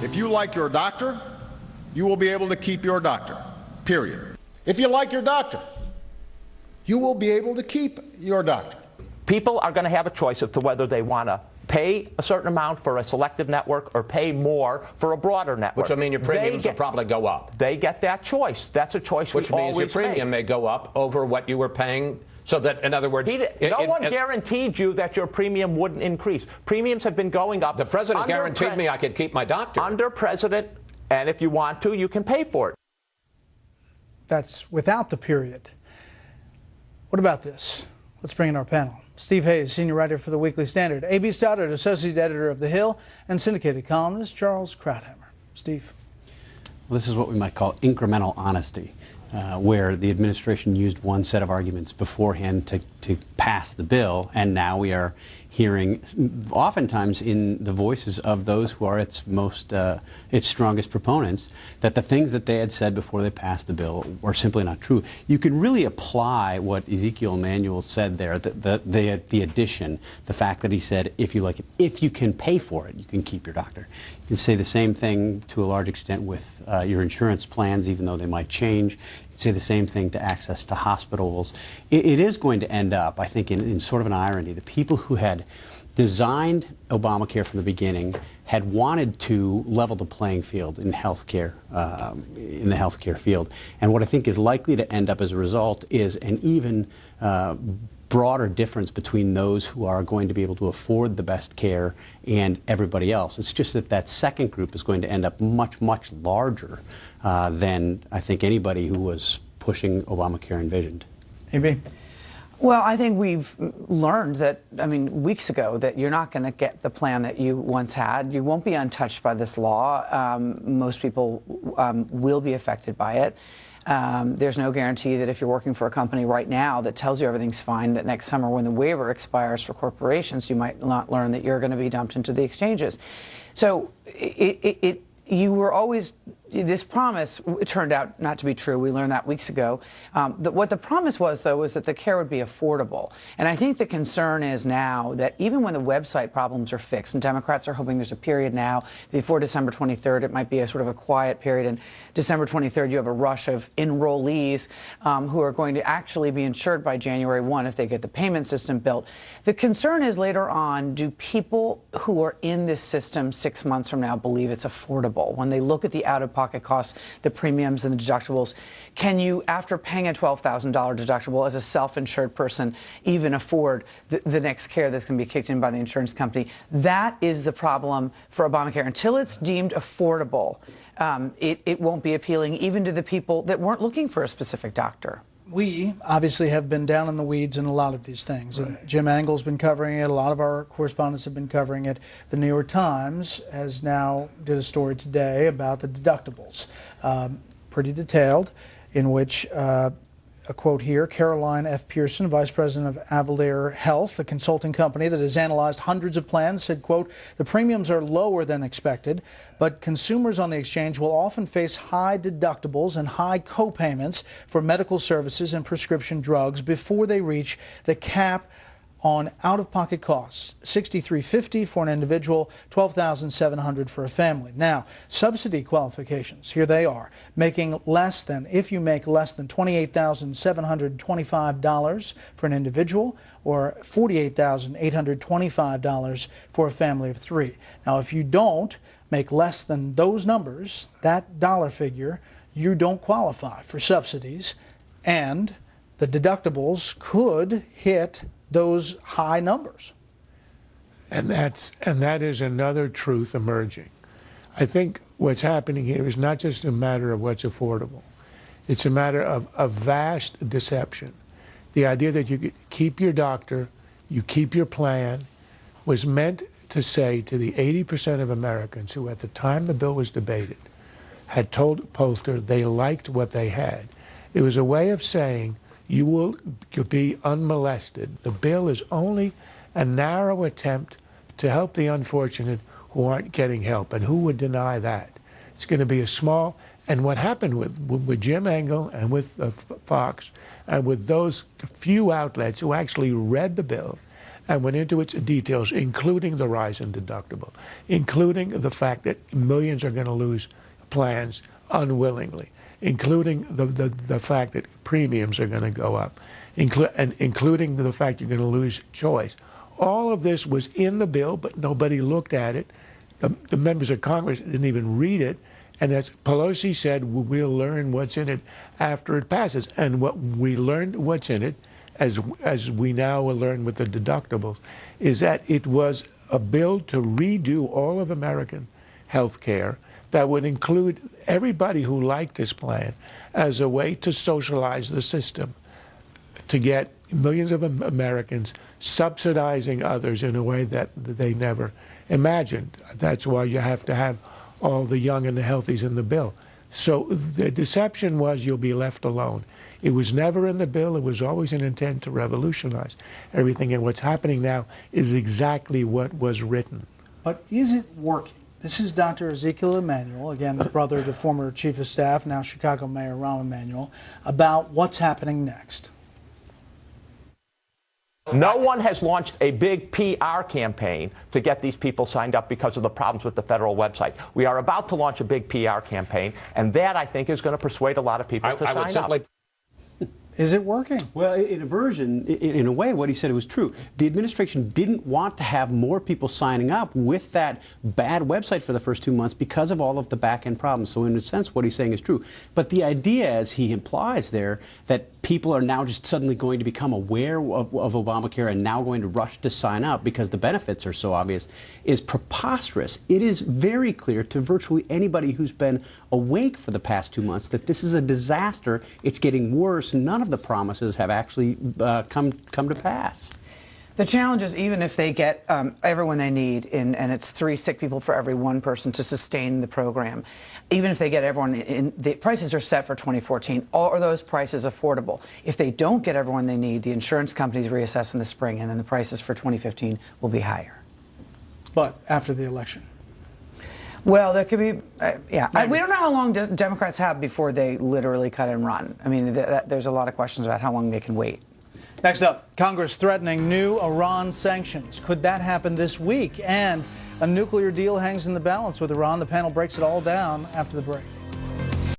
If you like your doctor, you will be able to keep your doctor, period. If you like your doctor, you will be able to keep your doctor. People are going to have a choice as to whether they want to pay a certain amount for a selective network or pay more for a broader network. Which will mean your premiums will probably go up. They get that choice. That's a choice we always make. Which means your premium may go up over what you were paying. So that, in other words, no one guaranteed you that your premium wouldn't increase. Premiums have been going up. The president guaranteed me I could keep my doctor. Under president, and if you want to, you can pay for it. That's without the period. What about this? Let's bring in our panel. Steve Hayes, senior writer for the Weekly Standard, A.B. Stoddard, associate editor of The Hill, and syndicated columnist Charles Krauthammer. Steve. Well, this is what we might call incremental honesty, where the administration used one set of arguments beforehand to pass the bill, and now we are hearing, oftentimes in the voices of those who are its strongest proponents, that the things that they had said before they passed the bill were simply not true. You can really apply what Ezekiel Emanuel said there, the addition, the fact that he said, if you like it, if you can pay for it, you can keep your doctor. You can say the same thing to a large extent with your insurance plans, even though they might change. You can say the same thing to access to hospitals. It is going to end up, I think, in sort of an irony. The people who had designed Obamacare from the beginning had wanted to level the playing field in healthcare, in the healthcare field. And what I think is likely to end up as a result is an even broader difference between those who are going to be able to afford the best care and everybody else. It's just that that second group is going to end up much, much larger than I think anybody who was pushing Obamacare envisioned. A.B.? Well, I think we've learned that, weeks ago, that you're not going to get the plan that you once had. You won't be untouched by this law. Most people will be affected by it. There's no guarantee that if you're working for a company right now that tells you everything's fine, that next summer when the waiver expires for corporations, you might not learn that you're going to be dumped into the exchanges. So you were always, this promise turned out not to be true. We learned that weeks ago. What the promise was, though, was that the care would be affordable. And I think the concern is now that even when the website problems are fixed, and Democrats are hoping there's a period now before December 23rd, it might be a sort of a quiet period, and December 23rd you have a rush of enrollees who are going to actually be insured by January 1 if they get the payment system built. The concern is later on, do people who are in this system 6 months from now believe it's affordable? When they look at the out-of-pocket costs, the premiums and the deductibles, can you, after paying a $12,000 deductible as a self-insured person, even afford the next care that's going to be kicked in by the insurance company? That is the problem for Obamacare. Until it's deemed affordable, it won't be appealing even to the people that weren't looking for a specific doctor. We obviously have been down in the weeds in a lot of these things. Right. And Jim Engel's been covering it. A lot of our correspondents have been covering it. The New York Times has now did a story today about the deductibles, pretty detailed, in which a quote here, Caroline F. Pearson, Vice President of Avalere Health, the consulting company that has analyzed hundreds of plans, said, quote, the premiums are lower than expected, but consumers on the exchange will often face high deductibles and high co-payments for medical services and prescription drugs before they reach the cap on out-of-pocket costs, $6,350 for an individual, $12,700 for a family. Now, subsidy qualifications, here they are. Making less than, if you make less than $28,725 for an individual, or $48,825 for a family of three. Now, if you don't make less than those numbers, that dollar figure, you don't qualify for subsidies, and the deductibles could hit those high numbers. And that is another truth emerging. I think what's happening here is not just a matter of what's affordable. It's a matter of a vast deception. The idea that you keep your doctor, you keep your plan, was meant to say to the 80% of Americans who at the time the bill was debated had told pollster they liked what they had. It was a way of saying, you'll be unmolested. The bill is only a narrow attempt to help the unfortunate who aren't getting help. And who would deny that? It's going to be a small, and what happened with Jim Engel and with Fox and with those few outlets who actually read the bill, and went into its details, including the rise in deductible, including the fact that millions are going to lose plans unwillingly, including the fact that premiums are going to go up, including the fact you're going to lose choice. All of this was in the bill, but nobody looked at it. The members of Congress didn't even read it. And as Pelosi said, we'll learn what's in it after it passes. And what we learned what's in it, as we now will learn with the deductibles, is that it was a bill to redo all of American health care that would include everybody who liked this plan as a way to socialize the system, to get millions of Americans subsidizing others in a way that they never imagined. That's why you have to have all the young and the healthies in the bill. So the deception was you'll be left alone. It was never in the bill. It was always an intent to revolutionize everything. And what's happening now is exactly what was written. But is it working? This is Dr. Ezekiel Emanuel, again, brother to former Chief of Staff, now Chicago Mayor Rahm Emanuel, about what's happening next. No one has launched a big PR campaign to get these people signed up because of the problems with the federal website. We are about to launch a big PR campaign, and that, I think, is going to persuade a lot of people to sign up. Is it working? Well, in a way, what he said was true. The administration didn't want to have more people signing up with that bad website for the first 2 months because of all of the back-end problems. So in a sense, what he's saying is true. But the idea, as he implies there, that people are now just suddenly going to become aware of Obamacare and now going to rush to sign up because the benefits are so obvious, is preposterous. It is very clear to virtually anybody who's been awake for the past 2 months that this is a disaster. It's getting worse. None of the promises have actually come to pass. The challenge is, even if they get everyone they need, and it's 3 sick people for every 1 person to sustain the program, even if they get everyone in, the prices are set for 2014. Are those prices affordable? If they don't get everyone they need, the insurance companies reassess in the spring, and then the prices for 2015 will be higher. But after the election. Well, there could be, we don't know how long Democrats have before they literally cut and run. I mean, there's a lot of questions about how long they can wait. Next up, Congress threatening new Iran sanctions. Could that happen this week? And a nuclear deal hangs in the balance with Iran. The panel breaks it all down after the break.